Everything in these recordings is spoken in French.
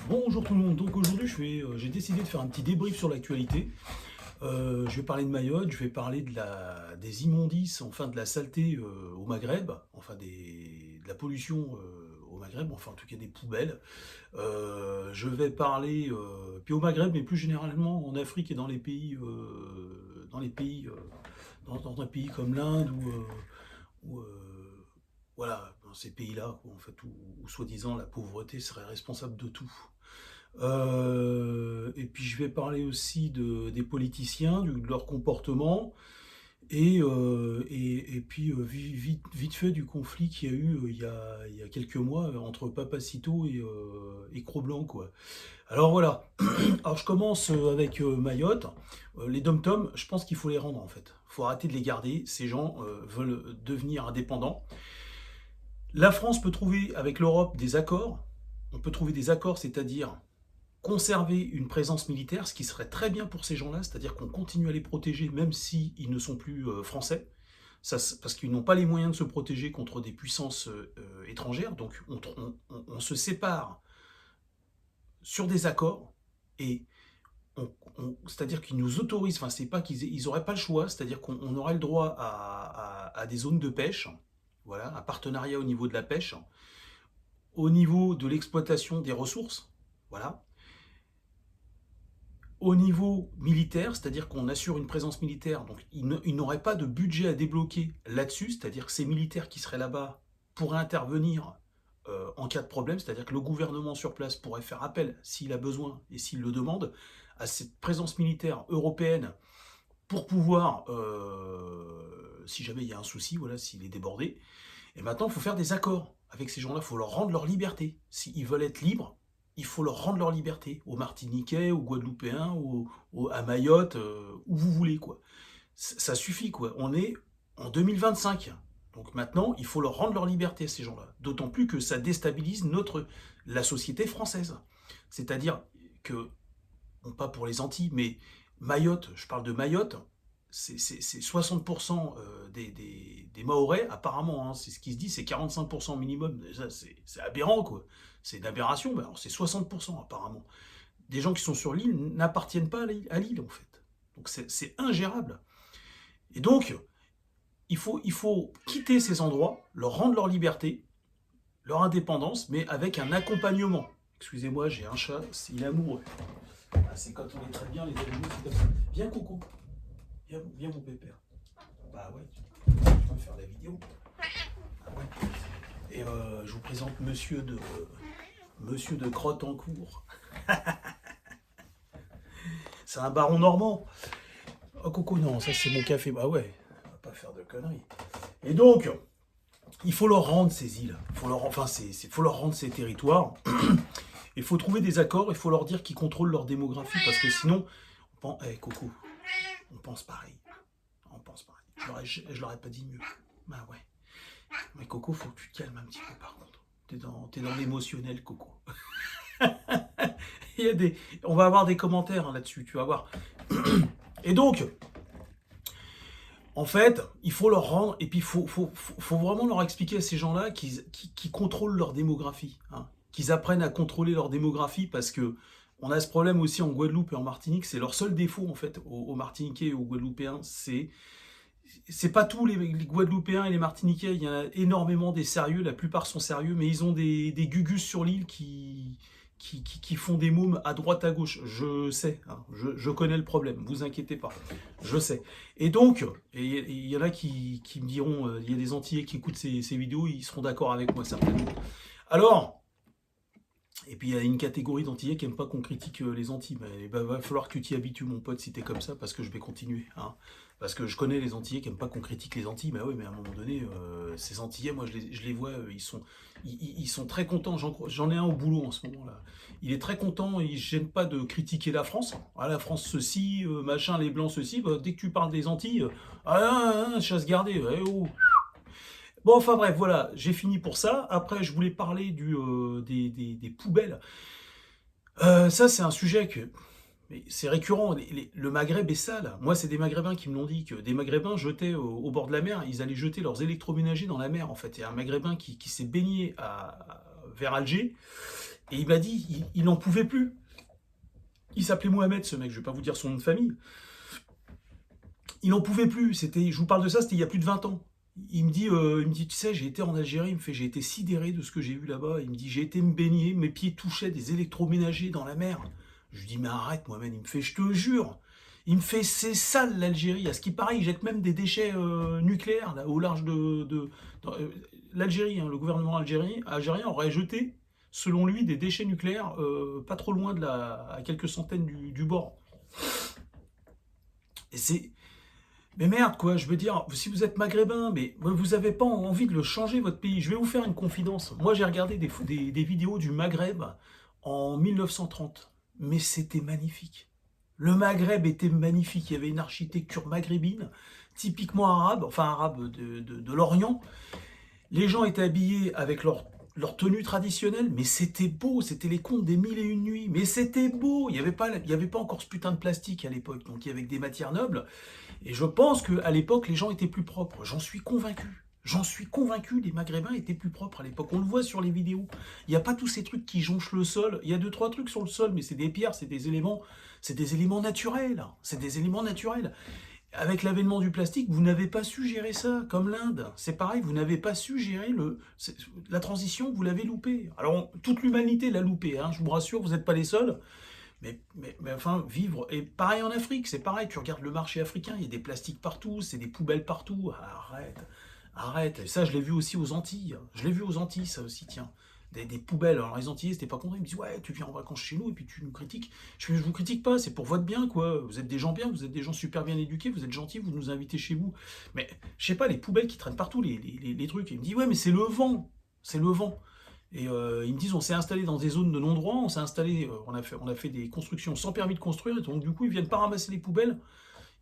Bonjour tout le monde, donc aujourd'hui j'ai décidé de faire un petit débrief sur l'actualité. Je vais parler de Mayotte, je vais parler des immondices, enfin de la saleté au Maghreb, enfin de la pollution au Maghreb, enfin en tout cas des poubelles. Je vais parler, puis au Maghreb, mais plus généralement en Afrique et dans un pays comme l'Inde ou voilà, dans ces pays-là, en fait, où soi-disant la pauvreté serait responsable de tout. Et puis je vais parler aussi des politiciens, de leur comportement, et puis vite fait du conflit qu'il y a eu il y a quelques mois entre Papacito et Cro-Blanc, quoi. Alors voilà, alors je commence avec Mayotte. Les dom-toms, je pense qu'il faut les rendre en fait. Il faut arrêter de les garder, ces gens veulent devenir indépendants. La France peut trouver avec l'Europe des accords. On peut trouver des accords, c'est-à-dire conserver une présence militaire, ce qui serait très bien pour ces gens-là, c'est-à-dire qu'on continue à les protéger même s'ils ne sont plus français, ça, parce qu'ils n'ont pas les moyens de se protéger contre des puissances étrangères, donc on se sépare sur des accords, et c'est-à-dire qu'ils nous autorisent, enfin c'est pas qu'ils n'auraient pas le choix, c'est-à-dire qu'on aurait le droit à des zones de pêche, voilà, un partenariat au niveau de la pêche, au niveau de l'exploitation des ressources, voilà, au niveau militaire, c'est-à-dire qu'on assure une présence militaire, donc ils n'auraient pas de budget à débloquer là-dessus, c'est-à-dire que ces militaires qui seraient là-bas pourraient intervenir en cas de problème, c'est-à-dire que le gouvernement sur place pourrait faire appel, s'il a besoin et s'il le demande, à cette présence militaire européenne pour pouvoir, si jamais il y a un souci, voilà, s'il est débordé. Et maintenant, il faut faire des accords avec ces gens-là, il faut leur rendre leur liberté. S'ils veulent être libres, il faut leur rendre leur liberté, aux Martiniquais, aux Guadeloupéens, à Mayotte, où vous voulez, quoi. Ça suffit, quoi. On est en 2025. Donc maintenant, il faut leur rendre leur liberté à ces gens-là. D'autant plus que ça déstabilise la société française. C'est-à-dire que, bon, pas pour les Antilles, mais Mayotte, je parle de Mayotte, c'est 60% des Mahorais, apparemment, hein, c'est ce qui se dit, c'est 45% minimum. Déjà, c'est aberrant, quoi. C'est une aberration, mais alors c'est 60% apparemment. Des gens qui sont sur l'île n'appartiennent pas à l'île, en fait. Donc c'est ingérable. Et donc, il faut quitter ces endroits, leur rendre leur liberté, leur indépendance, mais avec un accompagnement. Excusez-moi, j'ai un chat, il est amoureux. Ah, c'est quand on est très bien, les animaux, c'est comme ça. Viens, Coco. Viens mon pépère. Bah ouais, tu peux faire la vidéo. Ah ouais. Et je vous présente Monsieur de Crotte-en-Cour. C'est un baron normand. Oh Coco, non, ça c'est mon café. Bah ouais, on va pas faire de conneries. Et donc, il faut leur rendre ces îles. Il faut leur, enfin, faut leur rendre ces territoires. Il faut trouver des accords. Il faut leur dire qu'ils contrôlent leur démographie. Parce que sinon, hey, Coco, on pense pareil. On pense pareil. Je l'aurais pas dit mieux. Bah ouais. Mais Coco, faut que tu te calmes un petit peu par contre. T'es dans l'émotionnel, Coco. On va avoir des commentaires hein, là-dessus, tu vas voir. Et donc, en fait, il faut leur rendre, et puis faut vraiment leur expliquer à ces gens-là qu'ils contrôlent leur démographie, hein, qu'ils apprennent à contrôler leur démographie, parce que on a ce problème aussi en Guadeloupe et en Martinique, c'est leur seul défaut en fait, aux Martiniquais et aux Guadeloupéens, c'est pas tous les Guadeloupéens et les Martiniquais, il y en a énormément des sérieux, la plupart sont sérieux, mais ils ont des gugus sur l'île qui font des mômes à droite à gauche. Je sais, hein, je connais le problème, vous inquiétez pas, je sais. Et donc, il y en a qui me diront, il y a des Antillais qui écoutent ces vidéos, ils seront d'accord avec moi certainement. Alors, et puis il y a une catégorie d'Antillais qui n'aiment pas qu'on critique les Antilles. Mais bah, va falloir que tu t'y habitues, mon pote, si t'es comme ça, parce que je vais continuer. Hein. Parce que je connais les Antillais qui n'aiment pas qu'on critique les Antilles. Mais oui, mais à un moment donné, ces Antillais, moi je les vois, ils sont très contents. J'en ai un au boulot en ce moment-là. Il est très content, il ne gêne pas de critiquer la France. Ah, la France ceci, machin, les Blancs ceci. Bah, dès que tu parles des Antilles, chasse gardée. Ouais, oh. Bon, enfin bref, voilà, j'ai fini pour ça. Après, je voulais parler des poubelles. Ça, c'est un sujet que... Mais c'est récurrent, le Maghreb est sale. Moi, c'est des Maghrébins qui me l'ont dit, que des Maghrébins jetaient au bord de la mer, ils allaient jeter leurs électroménagers dans la mer, en fait. Il y a un Maghrébin qui s'est baigné vers Alger, Et il m'a dit, il n'en pouvait plus. Il s'appelait Mohamed, ce mec, je vais pas vous dire son nom de famille. Il n'en pouvait plus. Je vous parle de ça, c'était il y a plus de 20 ans. Il me dit, tu sais, j'ai été en Algérie, il me fait, j'ai été sidéré de ce que j'ai vu là-bas. Il me dit, j'ai été me baigner, mes pieds touchaient des électroménagers dans la mer. Je lui dis, mais arrête, Mohamed. Il me fait, je te jure. Il me fait, c'est sale l'Algérie. À ce qui paraît, ils jettent même des déchets nucléaires là, au large l'Algérie. Hein, le gouvernement algérien aurait jeté, selon lui, des déchets nucléaires pas trop loin à quelques centaines du bord. Et c'est, mais merde, quoi, je veux dire, si vous êtes maghrébin, mais vous n'avez pas envie de le changer, votre pays. Je vais vous faire une confidence. Moi, j'ai regardé des vidéos du Maghreb en 1930, mais c'était magnifique. Le Maghreb était magnifique, il y avait une architecture maghrébine, typiquement arabe, enfin arabe de l'Orient. Les gens étaient habillés avec leur tenue traditionnelle, mais c'était beau, c'était les contes des mille et une nuits, mais c'était beau, il y avait pas encore ce putain de plastique à l'époque, donc il y avait que des matières nobles, et je pense qu'à l'époque, les gens étaient plus propres. J'en suis convaincu. J'en suis convaincu, les Maghrébins étaient plus propres à l'époque. On le voit sur les vidéos. Il n'y a pas tous ces trucs qui jonchent le sol. Il y a deux, trois trucs sur le sol, mais c'est des pierres, c'est des éléments naturels. C'est des éléments naturels. Avec l'avènement du plastique, vous n'avez pas su gérer ça, comme l'Inde. C'est pareil, vous n'avez pas su gérer la transition, vous l'avez loupé. Alors, toute l'humanité l'a loupé, hein, je vous rassure, vous n'êtes pas les seuls. Mais enfin, vivre. Et pareil en Afrique, c'est pareil. Tu regardes le marché africain, il y a des plastiques partout, c'est des poubelles partout. Arrête, arrête. Et ça, je l'ai vu aussi aux Antilles. Je l'ai vu aux Antilles, ça aussi, tiens. Des poubelles. Alors les Antillais, c'était pas content. Ils me disent, ouais, tu viens en vacances chez nous et puis tu nous critiques. Je fais, je vous critique pas, c'est pour votre bien, quoi. Vous êtes des gens bien, vous êtes des gens super bien éduqués, vous êtes gentils, vous nous invitez chez vous. Mais je sais pas, les poubelles qui traînent partout, les trucs. Il me dit, ouais, mais c'est le vent. C'est le vent. Et ils me disent, on s'est installé dans des zones de non-droit, on s'est installé, on a fait des constructions sans permis de construire, et donc du coup, ils viennent pas ramasser les poubelles,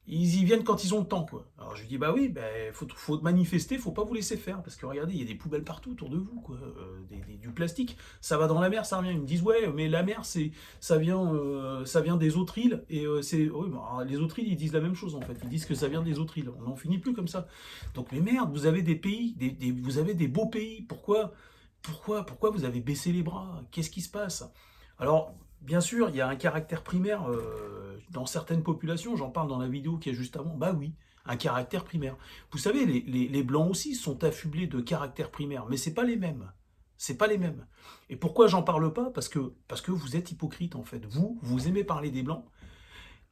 ils y viennent quand ils ont le temps, quoi. Alors je lui dis, bah oui, bah, faut manifester, faut pas vous laisser faire, parce que regardez, il y a des poubelles partout autour de vous, quoi, du plastique, ça va dans la mer, ça revient. Ils me disent, ouais, mais la mer, ça vient des autres îles, et oui, bah, les autres îles, ils disent la même chose, en fait, ils disent que ça vient des autres îles, on n'en finit plus comme ça. Donc, mais merde, vous avez des pays, vous avez des beaux pays, pourquoi vous avez baissé les bras? Qu'est-ce qui se passe? Alors, bien sûr, il y a un caractère primaire dans certaines populations, j'en parle dans la vidéo qui est juste avant, bah oui, un caractère primaire. Vous savez, les Blancs aussi sont affublés de caractère primaire, mais c'est pas les mêmes. C'est pas les mêmes. Et pourquoi j'en parle pas? Parce que vous êtes hypocrite, en fait. Vous aimez parler des Blancs,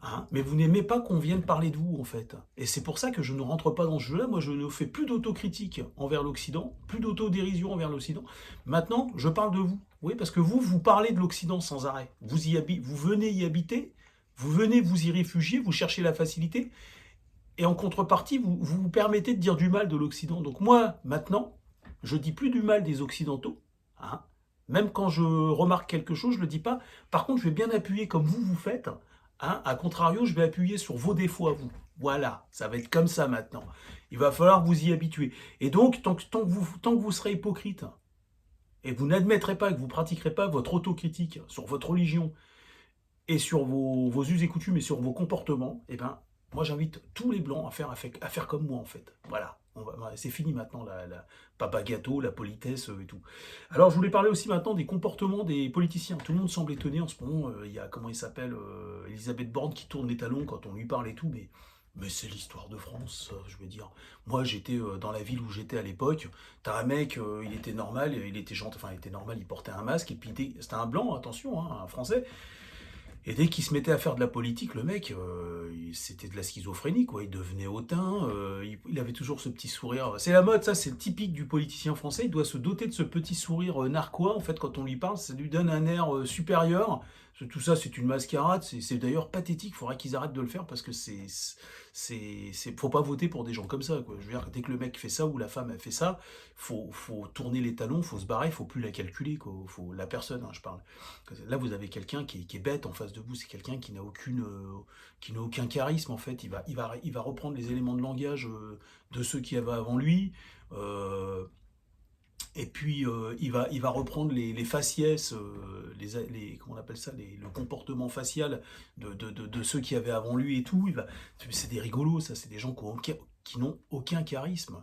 hein, mais vous n'aimez pas qu'on vienne parler de vous, en fait. Et c'est pour ça que je ne rentre pas dans ce jeu-là. Moi, je ne fais plus d'autocritique envers l'Occident, plus d'autodérision envers l'Occident. Maintenant, je parle de vous. Oui, parce que vous parlez de l'Occident sans arrêt. Vous venez y habiter, vous venez vous y réfugier, vous cherchez la facilité, et en contrepartie, vous permettez de dire du mal de l'Occident. Donc moi, maintenant, je dis plus du mal des Occidentaux, hein. Même quand je remarque quelque chose, je ne le dis pas. Par contre, je vais bien appuyer comme vous faites, hein. A contrario, je vais appuyer sur vos défauts à vous. Voilà, ça va être comme ça maintenant. Il va falloir vous y habituer. Et donc, tant que vous serez hypocrite, et vous n'admettrez pas, que vous pratiquerez pas votre autocritique sur votre religion, et sur vos us et coutumes, et sur vos comportements, eh ben, moi j'invite tous les blancs à faire comme moi, en fait. Voilà. C'est fini maintenant la papa gâteau, la politesse et tout. Alors je voulais parler aussi maintenant des comportements des politiciens. Tout le monde semble étonné en ce moment. Il y a, comment il s'appelle, Elisabeth Borne qui tourne les talons quand on lui parle et tout, mais c'est l'histoire de France, je veux dire. Moi, j'étais dans la ville où j'étais à l'époque. T'as un mec, il était normal, il était gentil, enfin, il était normal, il portait un masque, et puis c'était un blanc, attention, hein, un Français. Et dès qu'il se mettait à faire de la politique, le mec, c'était de la schizophrénie, quoi. Il devenait hautain, il avait toujours ce petit sourire. C'est la mode, ça, c'est le typique du politicien français. Il doit se doter de ce petit sourire narquois. En fait, quand on lui parle, ça lui donne un air supérieur. Tout ça, c'est une mascarade. C'est d'ailleurs pathétique. Il faudrait qu'ils arrêtent de le faire parce que faut pas voter pour des gens comme ça, quoi. Je veux dire, dès que le mec fait ça ou la femme a fait ça, faut tourner les talons, faut se barrer, faut plus la calculer, quoi. La personne, hein, je parle. Là, vous avez quelqu'un qui est bête en face de vous, c'est quelqu'un qui n'a aucun charisme, en fait. Il va reprendre les éléments de langage de ceux qui avaient avant lui, et puis il va reprendre les faciès, comment on appelle ça, le comportement facial de ceux qui avaient avant lui et tout. C'est des rigolos, ça, c'est des gens qui n'ont aucun charisme.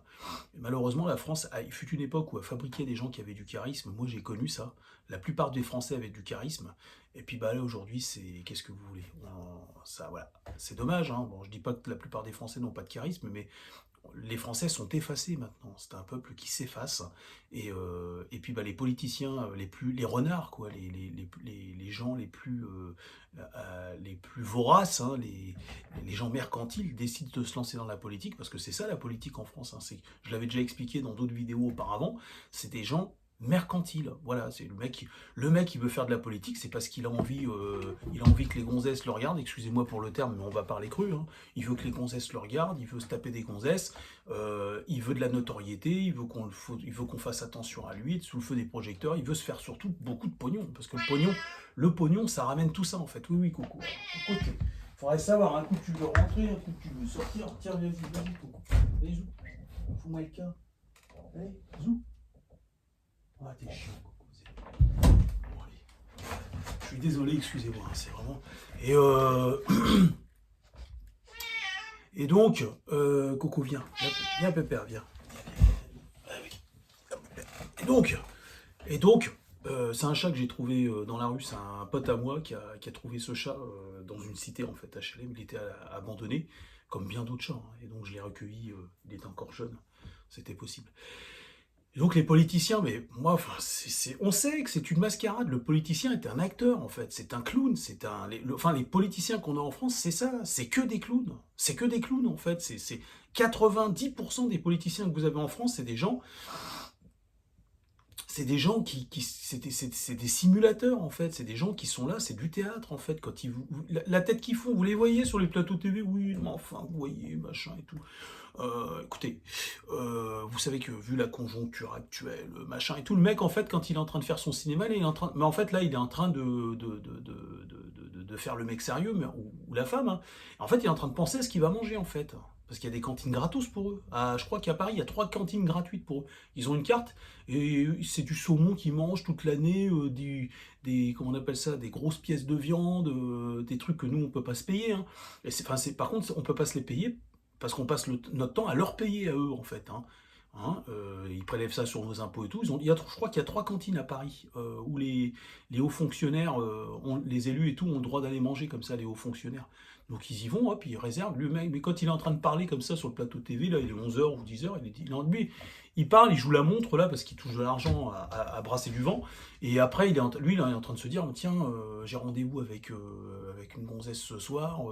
Et malheureusement, la France, il fut une époque où elle fabriquait des gens qui avaient du charisme. Moi, j'ai connu ça. La plupart des Français avaient du charisme. Et puis bah là aujourd'hui, c'est qu'est-ce que vous voulez? Ça voilà, c'est dommage. Hein. Bon, je dis pas que la plupart des Français n'ont pas de charisme, mais les Français sont effacés maintenant. C'est un peuple qui s'efface. Et puis bah, les politiciens, les renards, quoi, les gens les plus voraces, hein, les gens mercantiles décident de se lancer dans la politique parce que c'est ça la politique en France. Hein, je l'avais déjà expliqué dans d'autres vidéos auparavant. C'est des gens mercantile. Voilà, c'est le mec, il veut faire de la politique, c'est parce qu'il a envie que les gonzesses le regardent. Excusez-moi pour le terme, mais on va parler cru. Hein. Il veut que les gonzesses le regardent, il veut se taper des gonzesses, il veut de la notoriété, il veut qu'on fasse attention à lui, sous le feu des projecteurs. Il veut se faire surtout beaucoup de pognon, parce que le pognon, ça ramène tout ça en fait. Oui, oui, Coco. Écoute, faudrait savoir un coup tu veux rentrer, un coup tu veux sortir. Tiens, vas-y, Coco. Allez, zou. Fous-moi le cas. Allez, zou. Ah, t'es chiant, Coco. Bon, allez. Je suis désolé, excusez-moi, hein, c'est vraiment. Et donc, Coco, viens. Viens, Pépère, viens. Et donc, c'est un chat que j'ai trouvé dans la rue. C'est un pote à moi qui a trouvé ce chat dans une cité, en fait, HLM. Il était abandonné, comme bien d'autres chats. Hein. Et donc, je l'ai recueilli. Il était encore jeune. C'était possible. Et donc les politiciens, mais moi, enfin, on sait que c'est une mascarade. Le politicien est un acteur, en fait. C'est un clown. Les politiciens qu'on a en France, c'est ça. C'est que des clowns. C'est que des clowns, en fait. C'est 90% des politiciens que vous avez en France, c'est des gens c'est des simulateurs en fait, c'est des gens qui sont là, c'est du théâtre en fait. Quand la tête qu'ils font, vous les voyez sur les plateaux TV, oui, mais enfin, vous voyez, machin et tout. Écoutez, vous savez que vu la conjoncture actuelle, machin et tout, le mec en fait, quand il est en train de faire son cinéma, là, mais en fait là, il est en train de faire le mec sérieux, ou la femme. Hein. En fait, il est en train de penser à ce qu'il va manger en fait. Parce qu'il y a des cantines gratos pour eux. Je crois qu'à Paris, il y a 3 cantines gratuites pour eux. Ils ont une carte et c'est du saumon qu'ils mangent toute l'année, comment on appelle ça, des grosses pièces de viande, des trucs que nous on peut pas se payer. Hein. Par contre, on peut pas se les payer parce qu'on passe notre temps à leur payer à eux en fait. Hein. Ils prélèvent ça sur nos impôts et tout. Je crois qu'il y a 3 cantines à Paris où les hauts fonctionnaires, les élus et tout, ont le droit d'aller manger comme ça, les hauts fonctionnaires. Donc ils y vont, hop, ils réservent. Le mec, mais quand il est en train de parler comme ça sur le plateau de TV, là, il est 11h ou 10h, il parle, il joue la montre là parce qu'il touche de l'argent à brasser du vent. Et après, il est en train de se dire, tiens, j'ai rendez-vous avec une gonzesse ce soir.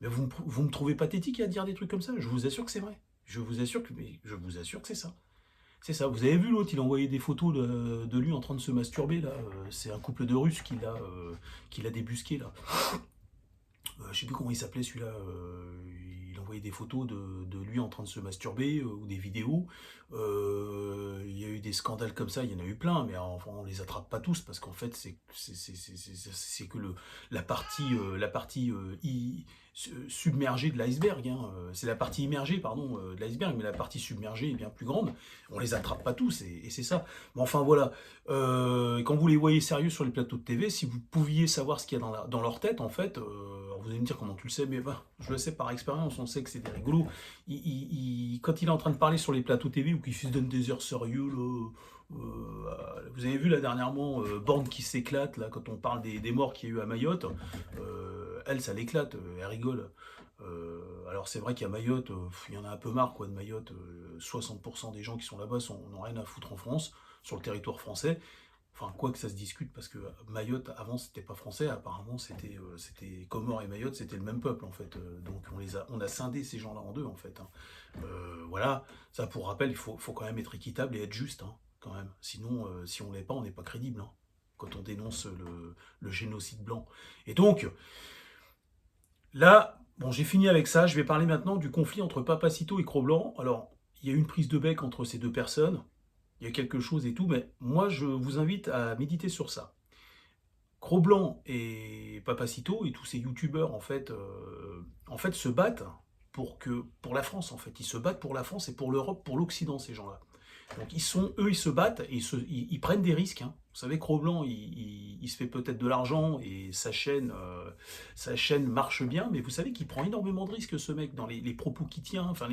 Mais vous me trouvez pathétique à dire des trucs comme ça? Je vous assure que c'est vrai. Je vous assure que c'est ça. C'est ça. Vous avez vu l'autre, il a envoyé des photos de lui en train de se masturber là. C'est un couple de Russes qui l'a débusqué là. Je sais plus comment il s'appelait celui-là. Il envoyait des photos de lui en train de se masturber ou des vidéos. Il y a eu des scandales comme ça, il y en a eu plein, mais enfin, on les attrape pas tous parce qu'en fait c'est que la partie submergée de l'iceberg. Hein. C'est la partie immergée pardon de l'iceberg, mais la partie submergée est bien plus grande. On les attrape pas tous et c'est ça. Mais enfin voilà. Quand vous les voyez sérieux sur les plateaux de TV, si vous pouviez savoir ce qu'il y a dans leur tête en fait. Vous allez me dire comment tu le sais, mais je le sais par expérience, on sait que c'est des rigolos. Quand il est en train de parler sur les plateaux TV ou qu'il se donne des airs sérieux, là, vous avez vu là dernièrement Borne qui s'éclate, là, quand on parle des morts qu'il y a eu à Mayotte, elle, ça l'éclate, elle rigole. Alors c'est vrai qu'à Mayotte, il y en a un peu marre quoi, de Mayotte, 60% des gens qui sont là-bas n'ont rien à foutre en France, sur le territoire français. Enfin, quoi que ça se discute, parce que Mayotte, avant, c'était pas français, apparemment, c'était Comores et Mayotte, c'était le même peuple, en fait. Donc, on a scindé ces gens-là en deux, en fait. Hein. Voilà, ça, pour rappel, il faut quand même être équitable et être juste, hein, quand même. Sinon, si on l'est pas, on n'est pas crédible, hein, quand on dénonce le génocide blanc. Et donc, là, bon, j'ai fini avec ça, je vais parler maintenant du conflit entre Papacito et Cro-Blanc. Alors, il y a eu une prise de bec entre ces deux personnes, il y a quelque chose et tout, mais moi je vous invite à méditer sur ça. Cro-Blanc et Papacito et tous ces youtubeurs en fait se battent pour la France en fait. Ils se battent pour la France et pour l'Europe, pour l'Occident ces gens-là. Donc ils se battent et ils prennent des risques. Hein. Vous savez, Cro-Blanc, il se fait peut-être de l'argent et sa chaîne marche bien, mais vous savez qu'il prend énormément de risques ce mec dans les propos qu'il tient. Enfin,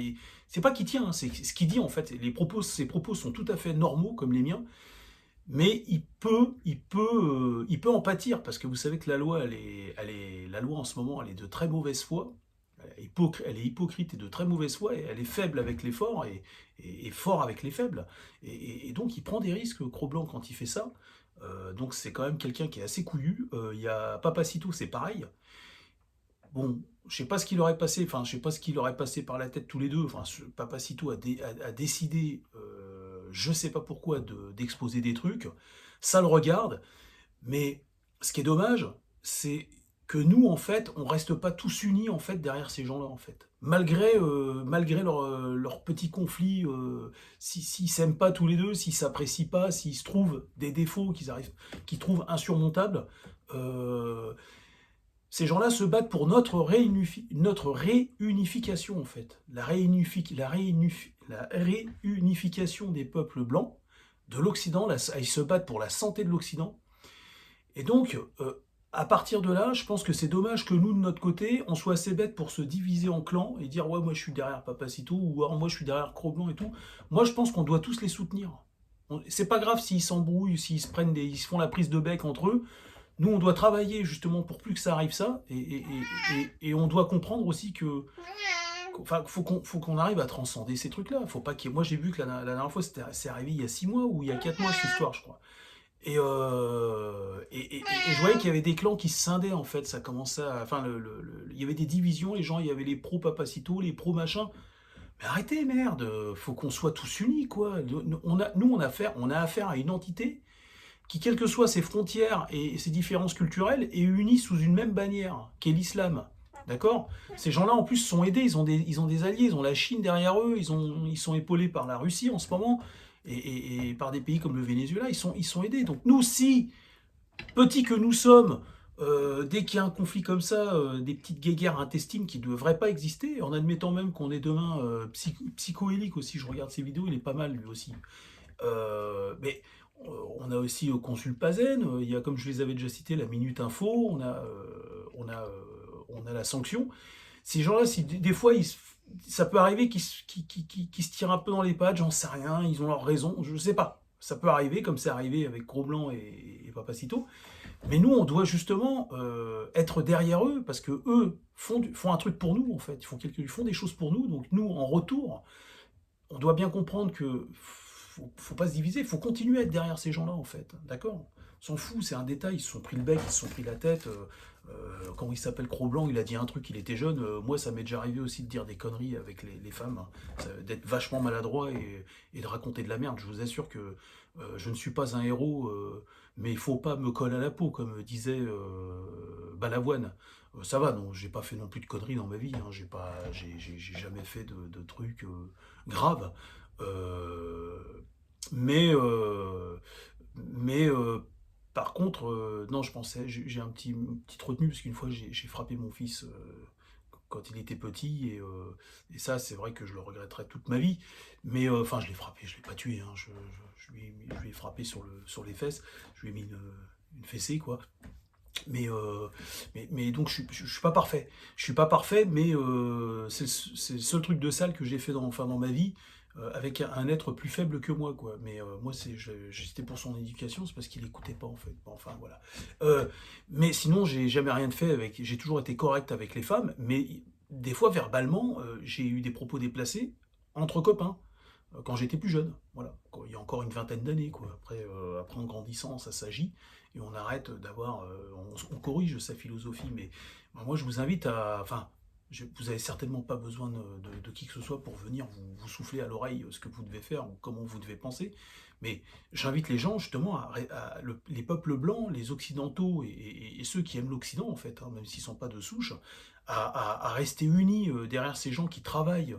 c'est pas qu'il tient, hein, c'est ce qu'il dit en fait. Ses propos sont tout à fait normaux comme les miens. mais il peut en pâtir, parce que vous savez que la loi, la loi en ce moment, elle est de très mauvaise foi, elle est hypocrite et de très mauvaise foi, et elle est faible avec les forts et fort avec les faibles. Et donc il prend des risques, Cro-Blanc, quand il fait ça. Donc c'est quand même quelqu'un qui est assez couillu. Il y a Papacito, c'est pareil. Bon, je sais pas ce qu'il aurait passé, enfin, je sais pas ce qu'il aurait passé par la tête tous les deux. Enfin, Papacito a décidé, je sais pas pourquoi, d'exposer des trucs. Ça le regarde, mais ce qui est dommage, c'est que nous, en fait, on reste pas tous unis, en fait, derrière ces gens-là, en fait. Malgré leur petits conflits, s'ils s'aiment pas tous les deux, s'ils s'apprécient pas, s'ils se trouvent des défauts qu'ils trouvent insurmontables, euh, ces gens-là se battent pour notre réunification, en fait. La réunification des peuples blancs, de l'Occident. Ils se battent pour la santé de l'Occident. Et donc, à partir de là, je pense que c'est dommage que nous, de notre côté, on soit assez bêtes pour se diviser en clans et dire, ouais, moi je suis derrière Papacito, ou alors moi je suis derrière Cro-Blanc et tout. Moi, je pense qu'on doit tous les soutenir. C'est pas grave s'ils s'embrouillent, ils se font la prise de bec entre eux. Nous, on doit travailler justement pour plus que ça arrive ça, et on doit comprendre aussi que, enfin, faut qu'on arrive à transcender ces trucs-là. Faut pas moi, j'ai vu que la dernière fois, c'est arrivé il y a 6 mois ou il y a 4 mois cette histoire, je crois. Et je voyais qu'il y avait des clans qui se scindaient, en fait. Ça commençait à, enfin, il y avait des divisions, les gens, il y avait les pro Papacito, les pro machin. Mais arrêtez, merde, faut qu'on soit tous unis, quoi. On a affaire à une entité qui, quelles que soient ses frontières et ses différences culturelles, est unie sous une même bannière, qui est l'islam. D'accord. Ces gens-là, en plus, sont aidés, ils ont des alliés, ils ont la Chine derrière eux, ils sont épaulés par la Russie en ce moment, et par des pays comme le Venezuela, ils sont aidés. Donc nous, si, petits que nous sommes, dès qu'il y a un conflit comme ça, des petites guéguerres intestines qui ne devraient pas exister, en admettant même qu'on est demain psychoélique aussi, je regarde ses vidéos, il est pas mal lui aussi. Mais on a aussi Consul Pazen, il y a, comme je les avais déjà cités, la Minute Info, on a la sanction. Ces gens-là, si des fois, ça peut arriver qu'ils se tirent un peu dans les pattes, j'en sais rien, ils ont leur raison, je sais pas. Ça peut arriver, comme c'est arrivé avec Gros-Blanc et Papacito. Mais nous, on doit justement être derrière eux, parce que eux font un truc pour nous, en fait. Ils font des choses pour nous, donc nous, en retour, on doit bien comprendre que faut pas se diviser, il faut continuer à être derrière ces gens-là, en fait. D'accord. On s'en fout, c'est un détail, ils se sont pris le bec, ils se sont pris la tête. Quand il s'appelle Cro-Blanc, il a dit un truc, il était jeune. Moi, ça m'est déjà arrivé aussi de dire des conneries avec les femmes, hein. D'être vachement maladroit et de raconter de la merde. Je vous assure que je ne suis pas un héros, mais il faut pas me coller à la peau, comme disait Balavoine. Ça va, non, j'ai pas fait non plus de conneries dans ma vie, hein. J'ai jamais fait de trucs graves. Euh, mais euh, mais par contre, non, je pensais, j'ai une petite retenue, parce qu'une fois j'ai frappé mon fils quand il était petit, et ça, c'est vrai que je le regretterai toute ma vie. Mais enfin, je l'ai frappé, je l'ai pas tué, hein. Je lui ai frappé sur les fesses, je lui ai mis une fessée, quoi. Mais, donc je suis pas parfait. Je suis pas parfait, mais c'est le seul truc de sale que j'ai fait dans ma vie, avec un être plus faible que moi, quoi. Mais moi, j'étais pour son éducation, c'est parce qu'il écoutait pas, en fait. Bon, enfin, voilà. Euh, mais sinon, j'ai jamais rien de fait j'ai toujours été correct avec les femmes, mais des fois, verbalement, j'ai eu des propos déplacés entre copains, quand j'étais plus jeune, voilà. Il y a encore une vingtaine d'années, quoi. Après, en grandissant, ça s'agit, et on arrête d'avoir, on corrige sa philosophie, mais moi, je vous invite à, enfin, vous avez certainement pas besoin de qui que ce soit pour venir vous souffler à l'oreille ce que vous devez faire ou comment vous devez penser, mais j'invite les gens justement les peuples blancs, les occidentaux et ceux qui aiment l'Occident, en fait, hein, même s'ils sont pas de souche, à rester unis derrière ces gens qui travaillent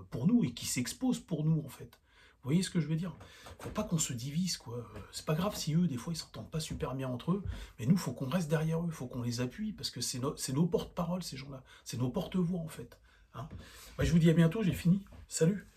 pour nous et qui s'exposent pour nous, en fait. Vous voyez ce que je veux dire? Faut pas qu'on se divise, quoi. C'est pas grave si eux, des fois, ils s'entendent pas super bien entre eux, mais nous, faut qu'on reste derrière eux, faut qu'on les appuie, parce que c'est nos porte-paroles, ces gens-là. C'est nos porte-voix, en fait. Hein. Bah, je vous dis à bientôt, j'ai fini. Salut!